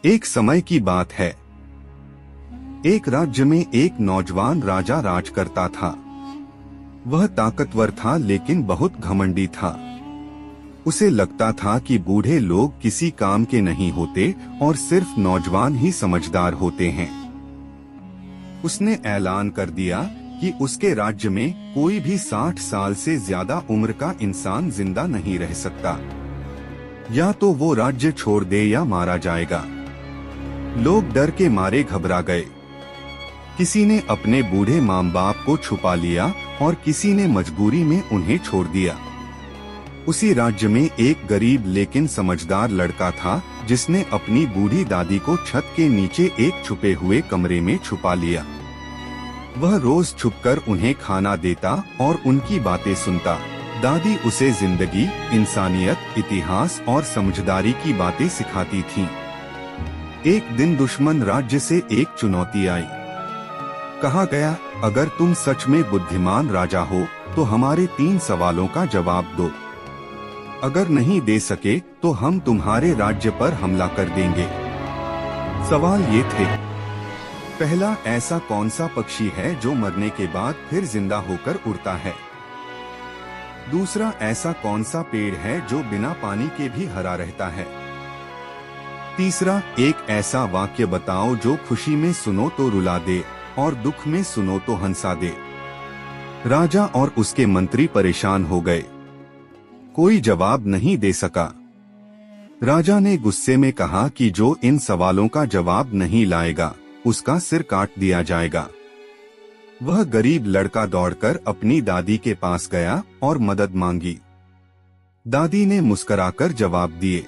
एक समय की बात है। एक राज्य में एक नौजवान राजा राज करता था। वह ताकतवर था लेकिन बहुत घमंडी था। उसे लगता था कि बूढ़े लोग किसी काम के नहीं होते और सिर्फ नौजवान ही समझदार होते हैं। उसने ऐलान कर दिया कि उसके राज्य में कोई भी 60 साल से ज्यादा उम्र का इंसान जिंदा नहीं रह सकता। या तो वो राज्य छोड़ दे या मारा जाएगा। लोग डर के मारे घबरा गए। किसी ने अपने बूढ़े माँ बाप को छुपा लिया और किसी ने मजबूरी में उन्हें छोड़ दिया। उसी राज्य में एक गरीब लेकिन समझदार लड़का था जिसने अपनी बूढ़ी दादी को छत के नीचे एक छुपे हुए कमरे में छुपा लिया। वह रोज छुपकर उन्हें खाना देता और उनकी बातें सुनता। दादी उसे जिंदगी, इंसानियत, इतिहास और समझदारी की बातें सिखाती थीं। एक दिन दुश्मन राज्य से एक चुनौती आई। कहा गया, अगर तुम सच में बुद्धिमान राजा हो तो हमारे 3 सवालों का जवाब दो। अगर नहीं दे सके तो हम तुम्हारे राज्य पर हमला कर देंगे। सवाल ये थे। पहला, ऐसा कौन सा पक्षी है जो मरने के बाद फिर जिंदा होकर उड़ता है? दूसरा, ऐसा कौन सा पेड़ है जो बिना पानी के भी हरा रहता है? तीसरा, एक ऐसा वाक्य बताओ जो खुशी में सुनो तो रुला दे और दुख में सुनो तो हंसा दे। राजा और उसके मंत्री परेशान हो गए। कोई जवाब नहीं दे सका। राजा ने गुस्से में कहा कि जो इन सवालों का जवाब नहीं लाएगा उसका सिर काट दिया जाएगा। वह गरीब लड़का दौड़कर अपनी दादी के पास गया और मदद मांगी। दादी ने मुस्कुराकर जवाब दिए।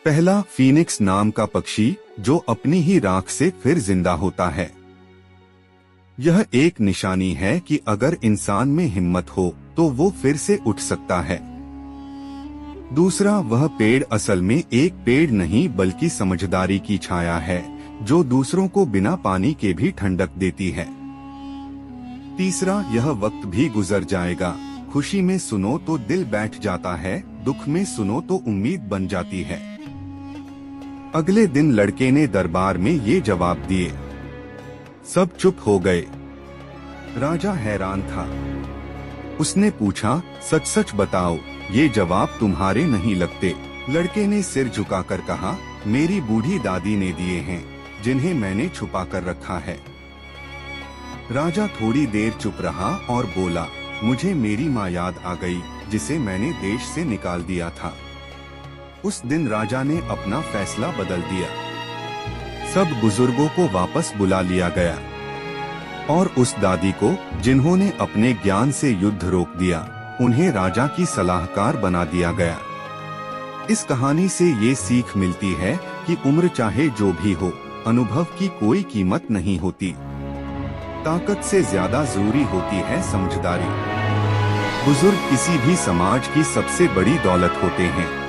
पहला, फीनिक्स नाम का पक्षी जो अपनी ही राख से फिर जिंदा होता है। यह एक निशानी है कि अगर इंसान में हिम्मत हो तो वो फिर से उठ सकता है। दूसरा, वह पेड़ असल में एक पेड़ नहीं बल्कि समझदारी की छाया है जो दूसरों को बिना पानी के भी ठंडक देती है। तीसरा, यह वक्त भी गुजर जाएगा। खुशी में सुनो तो दिल बैठ जाता है, दुख में सुनो तो उम्मीद बन जाती है। अगले दिन लड़के ने दरबार में ये जवाब दिए। सब चुप हो गए। राजा हैरान था। उसने पूछा, सच सच बताओ, ये जवाब तुम्हारे नहीं लगते? लड़के ने सिर झुकाकर कहा, मेरी बूढ़ी दादी ने दिए हैं जिन्हें मैंने छुपा कर रखा है। राजा थोड़ी देर चुप रहा और बोला, मुझे मेरी माँ याद आ गई जिसे मैंने देश से निकाल दिया था। उस दिन राजा ने अपना फैसला बदल दिया। सब बुजुर्गों को वापस बुला लिया गया और उस दादी को जिन्होंने अपने ज्ञान से युद्ध रोक दिया, उन्हें राजा की सलाहकार बना दिया गया। इस कहानी से ये सीख मिलती है कि उम्र चाहे जो भी हो, अनुभव की कोई कीमत नहीं होती। ताकत से ज्यादा जरूरी होती है समझदारी। बुजुर्ग किसी भी समाज की सबसे बड़ी दौलत होते हैं।